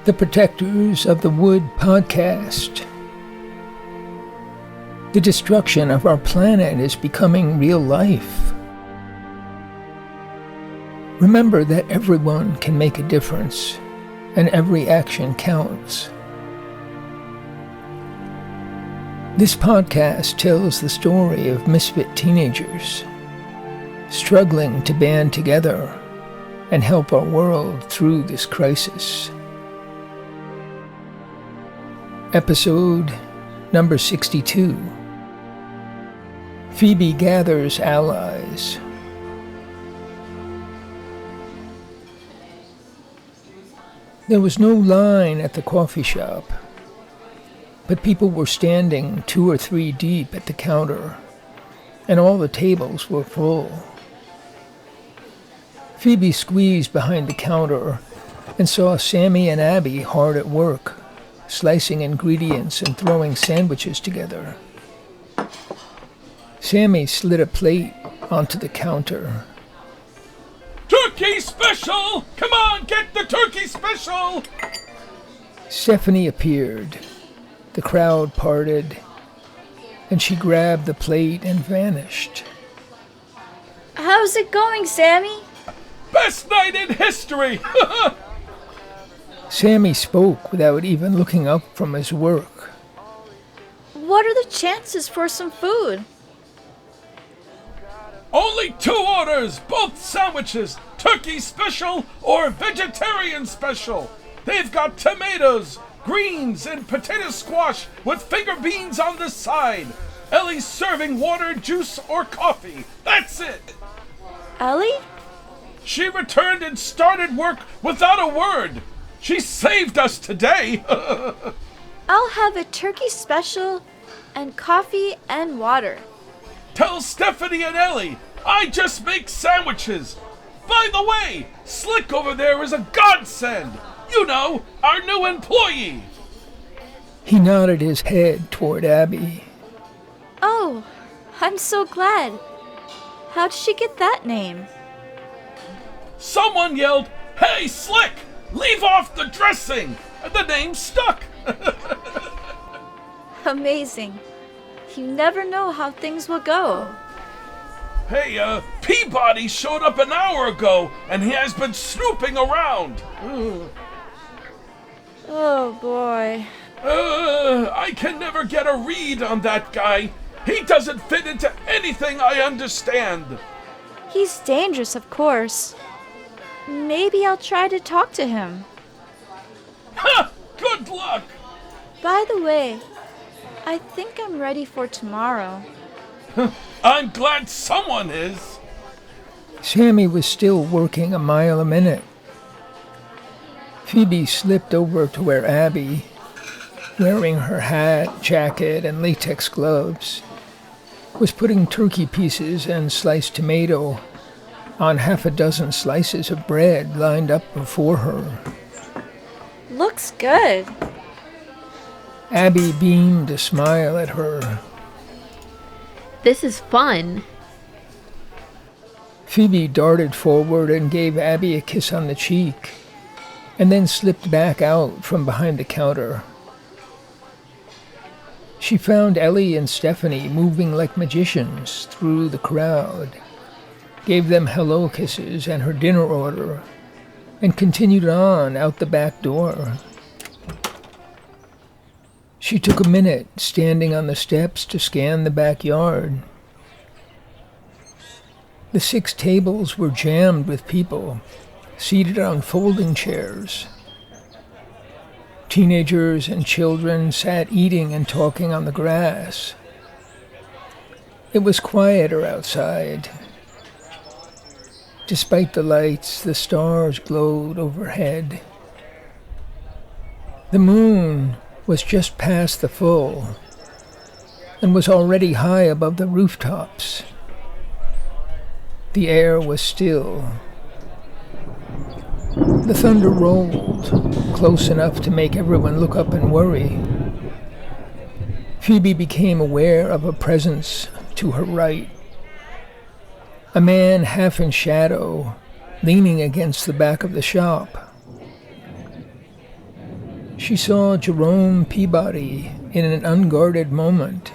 the protectors of the Wood podcast. The destruction of our planet is becoming real life. Remember that everyone can make a difference, and every action counts. This podcast tells the story of misfit teenagers struggling to band together and help our world through this crisis. Episode number 62. Phoebe gathers allies. There was no line at the coffee shop, but people were standing 2 or 3 deep at the counter, and all the tables were full. Phoebe squeezed behind the counter and saw Sammy and Abby hard at work, slicing ingredients and throwing sandwiches together. Sammy slid a plate onto the counter. Turkey special! Come on, get the turkey special! Stephanie appeared. The crowd parted, and she grabbed the plate and vanished. How's it going, Sammy? Best night in history! Sammy spoke without even looking up from his work. What are the chances for some food? Only 2 orders, both sandwiches, turkey special or vegetarian special. They've got tomatoes, greens, and potato squash with finger beans on the side. Ellie's serving water, juice, or coffee. That's it. Ellie? She returned and started work without a word. She saved us today. I'll have a turkey special and coffee and water. Tell Stephanie and Ellie I just make sandwiches. By the way, Slick over there is a godsend. You know, our new employee. He nodded his head toward Abby. Oh, I'm so glad. How'd she get that name? Someone yelled, "Hey, Slick, leave off the dressing!" And the name stuck. Amazing. You never know how things will go. Hey, Peabody showed up an hour ago, and he has been snooping around. Oh, boy. I can never get a read on that guy. He doesn't fit into anything I understand. He's dangerous, of course. Maybe I'll try to talk to him. Ha! Good luck! By the way, I think I'm ready for tomorrow. I'm glad someone is. Sammy was still working a mile a minute. Phoebe slipped over to where Abby, wearing her hat, jacket, and latex gloves, was putting turkey pieces and sliced tomato on 6 slices of bread lined up before her. Looks good. Abby beamed a smile at her. This is fun. Phoebe darted forward and gave Abby a kiss on the cheek, and then slipped back out from behind the counter. She found Ellie and Stephanie moving like magicians through the crowd, gave them hello kisses and her dinner order, and continued on out the back door. She took a minute standing on the steps to scan the backyard. The 6 tables were jammed with people, seated on folding chairs. Teenagers and children sat eating and talking on the grass. It was quieter outside. Despite the lights, the stars glowed overhead. The moon was just past the full and was already high above the rooftops. The air was still. The thunder rolled, close enough to make everyone look up and worry. Phoebe became aware of a presence to her right. A man half in shadow, leaning against the back of the shop. She saw Jerome Peabody in an unguarded moment,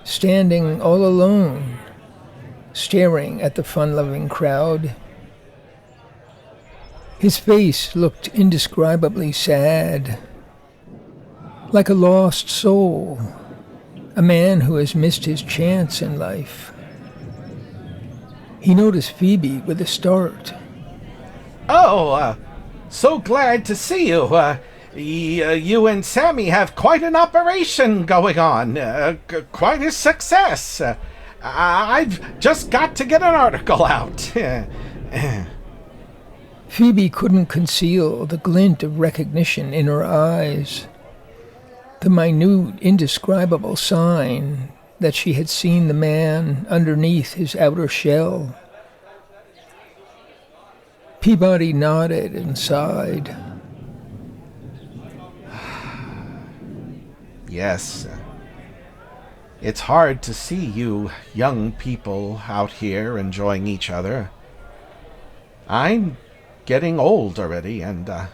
standing all alone, staring at the fun-loving crowd. His face looked indescribably sad, like a lost soul, a man who has missed his chance in life. He noticed Phoebe with a start. Oh, so glad to see you. You and Sammy have quite an operation going on. Quite a success. I've just got to get an article out. Phoebe couldn't conceal the glint of recognition in her eyes, the minute, indescribable sign that she had seen the man underneath his outer shell. Peabody nodded and sighed. Yes. It's hard to see you young people out here enjoying each other. I'm getting old already, and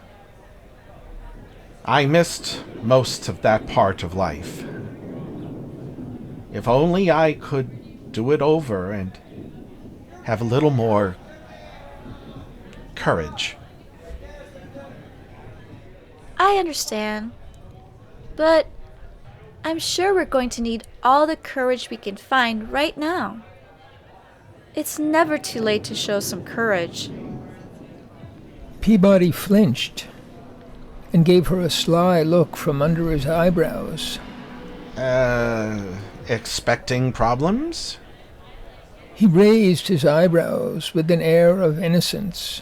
I missed most of that part of life. If only I could do it over and have a little more courage. I understand. But I'm sure we're going to need all the courage we can find right now. It's never too late to show some courage. Peabody flinched and gave her a sly look from under his eyebrows. Expecting problems? He raised his eyebrows with an air of innocence.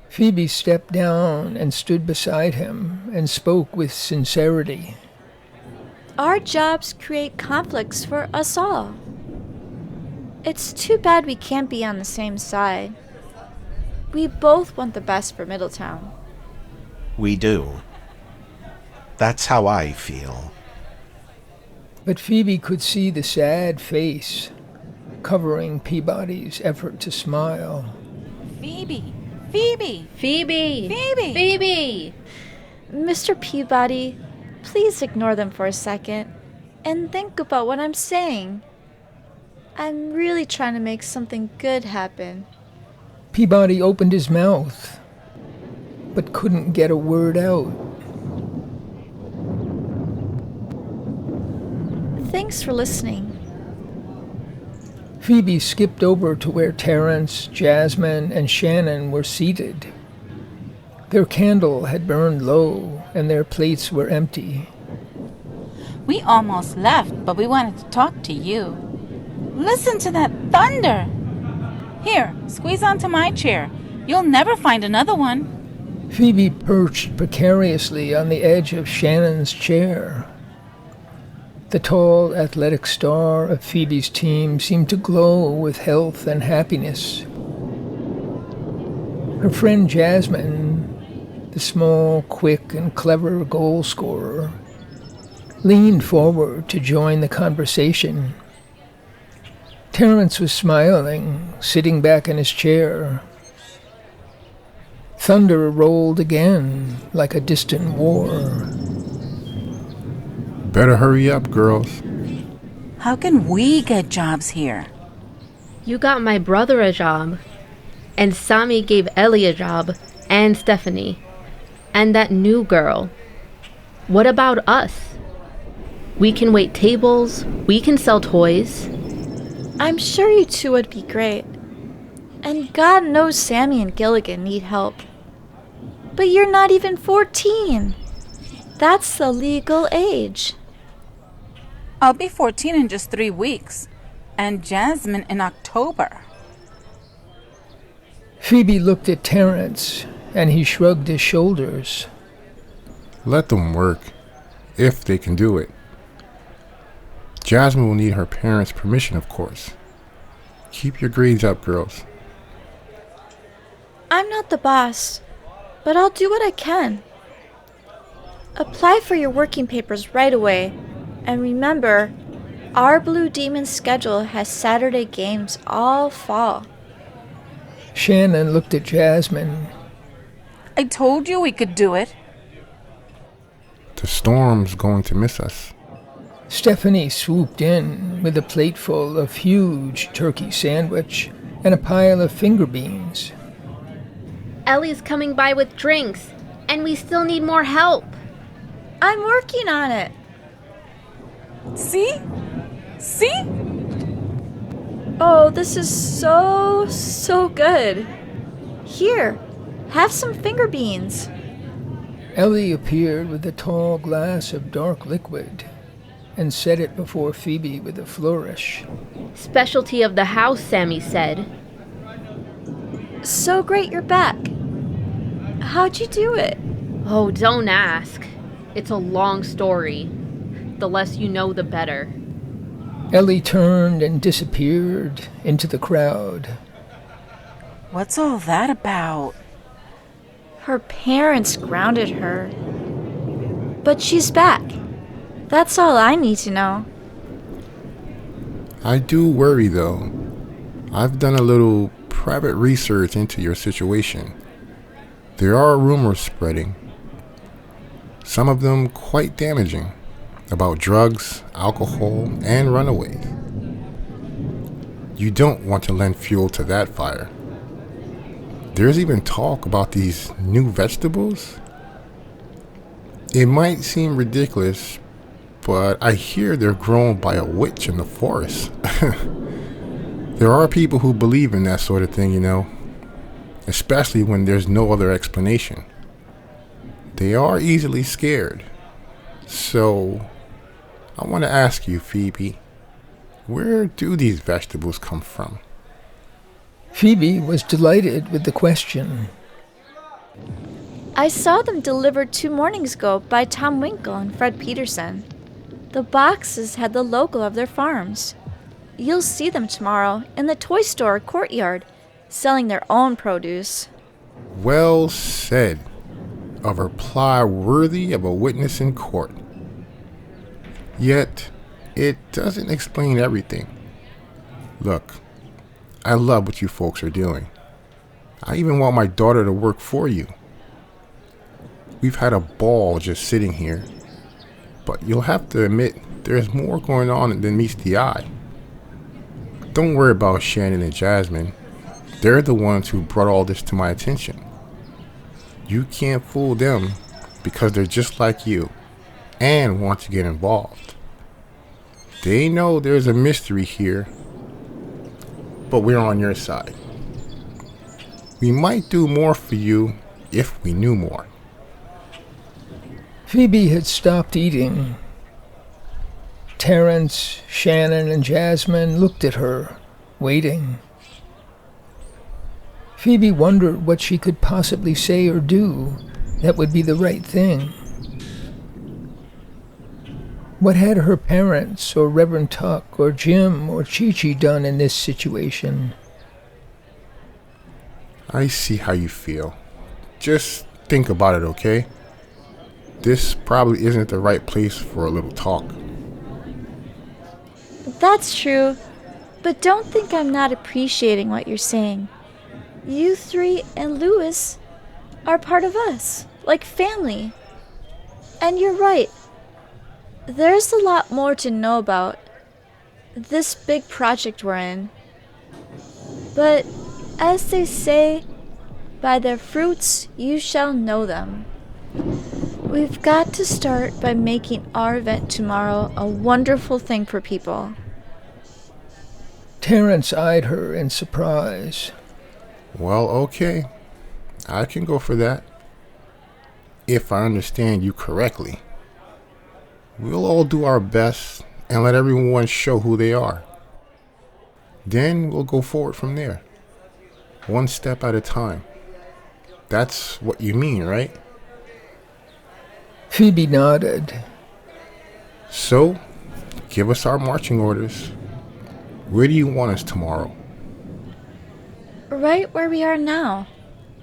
Phoebe stepped down and stood beside him and spoke with sincerity. Our jobs create conflicts for us all. It's too bad we can't be on the same side. We both want the best for Middletown. We do. That's how I feel. But Phoebe could see the sad face covering Peabody's effort to smile. Phoebe! Phoebe! Phoebe! Phoebe! Phoebe! Mr. Peabody, please ignore them for a second and think about what I'm saying. I'm really trying to make something good happen. Peabody opened his mouth, but couldn't get a word out. Thanks for listening. Phoebe skipped over to where Terence, Jasmine, and Shannon were seated. Their candle had burned low, and their plates were empty. We almost left, but we wanted to talk to you. Listen to that thunder! Here, squeeze onto my chair. You'll never find another one. Phoebe perched precariously on the edge of Shannon's chair. The tall, athletic star of Phoebe's team seemed to glow with health and happiness. Her friend Jasmine, the small, quick, and clever goal scorer, leaned forward to join the conversation. Terence was smiling, sitting back in his chair. Thunder rolled again, like a distant war. Better hurry up, girls. How can we get jobs here? You got my brother a job. And Sami gave Ellie a job. And Stephanie. And that new girl. What about us? We can wait tables. We can sell toys. I'm sure you two would be great. And God knows Sammy and Gilligan need help. But you're not even 14. That's the legal age. I'll be 14 in just 3 weeks. And Jasmine in October. Phoebe looked at Terence, and he shrugged his shoulders. Let them work, if they can do it. Jasmine will need her parents' permission, of course. Keep your grades up, girls. I'm not the boss, but I'll do what I can. Apply for your working papers right away. And remember, our Blue Demon schedule has Saturday games all fall. Shannon looked at Jasmine. I told you we could do it. The storm's going to miss us. Stephanie swooped in with a plateful of huge turkey sandwich and a pile of finger beans. Ellie's coming by with drinks, and we still need more help. I'm working on it. See? See? Oh, this is so good. Here, have some finger beans. Ellie appeared with a tall glass of dark liquid and set it before Phoebe with a flourish. Specialty of the house, Sammy said. So great you're back. How'd you do it? Oh, don't ask. It's a long story. The less you know, the better. Ellie turned and disappeared into the crowd. What's all that about? Her parents grounded her. But she's back. That's all I need to know. I do worry, though. I've done a little private research into your situation. There are rumors spreading, some of them quite damaging, about drugs, alcohol, and runaways. You don't want to lend fuel to that fire. There's even talk about these new vegetables. It might seem ridiculous, but I hear they're grown by a witch in the forest. There are people who believe in that sort of thing, you know, especially when there's no other explanation. They are easily scared. So, I want to ask you, Phoebe, where do these vegetables come from? Phoebe was delighted with the question. I saw them delivered 2 mornings ago by Tom Winkle and Fred Peterson. The boxes had the logo of their farms. You'll see them tomorrow in the toy store courtyard, selling their own produce. Well said. A reply worthy of a witness in court. Yet, it doesn't explain everything. Look, I love what you folks are doing. I even want my daughter to work for you. We've had a ball just sitting here, but you'll have to admit there's more going on than meets the eye. Don't worry about Shannon and Jasmine. They're the ones who brought all this to my attention. You can't fool them because they're just like you and want to get involved. They know there's a mystery here, but we're on your side. We might do more for you if we knew more. Phoebe had stopped eating. Terrence, Shannon, and Jasmine looked at her, waiting. Phoebe wondered what she could possibly say or do that would be the right thing. What had her parents, or Reverend Tuck, or Jim, or Chi-Chi done in this situation? I see how you feel. Just think about it, okay? This probably isn't the right place for a little talk. That's true, but don't think I'm not appreciating what you're saying. You 3 and Louis are part of us, like family. And you're right. There's a lot more to know about this big project we're in. But as they say, by their fruits you shall know them. We've got to start by making our event tomorrow a wonderful thing for people. Terrence eyed her in surprise. Well, okay. I can go for that. If I understand you correctly. We'll all do our best and let everyone show who they are. Then we'll go forward from there. One step at a time. That's what you mean, right? Phoebe nodded. So, give us our marching orders. Where do you want us tomorrow? Right where we are now.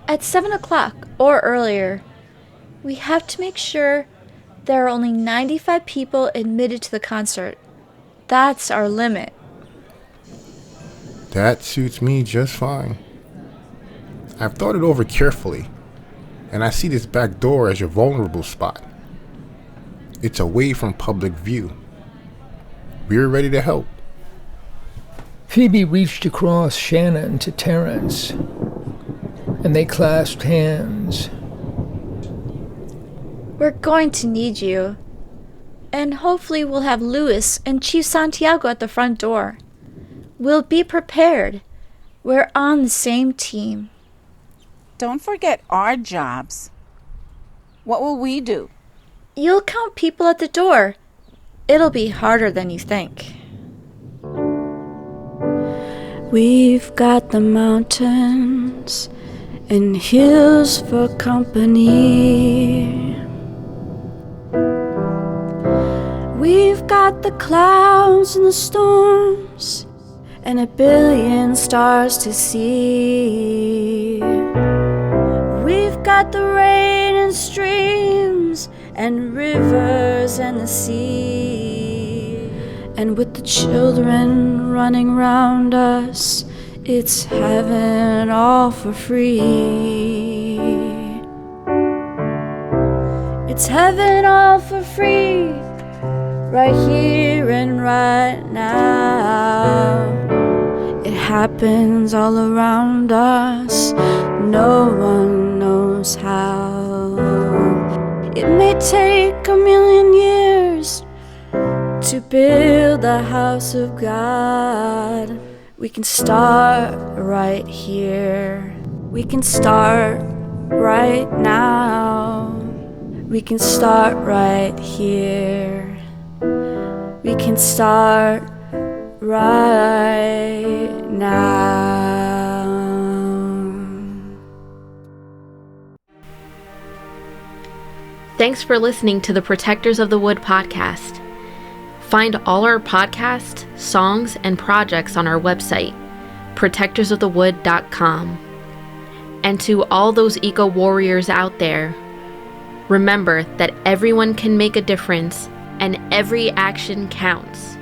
At 7 o'clock or earlier. We have to make sure there are only 95 people admitted to the concert. That's our limit. That suits me just fine. I've thought it over carefully, And I see this back door as your vulnerable spot. It's away from public view. We're ready to help. Phoebe reached across Shannon to Terrence, and they clasped hands. We're going to need you. And hopefully we'll have Luis and Chief Santiago at the front door. We'll be prepared. We're on the same team. Don't forget our jobs. What will we do? You'll count people at the door. It'll be harder than you think. We've got the mountains and hills for company. We've got the clouds and the storms and a billion stars to see. We've got the rain and streams and rivers and the sea. And with the children running round us, it's heaven all for free. It's heaven all for free, right here and right now. It happens all around us, no one knows how. It may take 1,000,000 years to build the house of God. We can start right here. We can start right now. We can start right here. We can start right now. Thanks for listening to the Protectors of the Wood podcast. Find all our podcasts, songs, and projects on our website, protectorsofthewood.com. And to all those eco warriors out there, remember that everyone can make a difference and every action counts.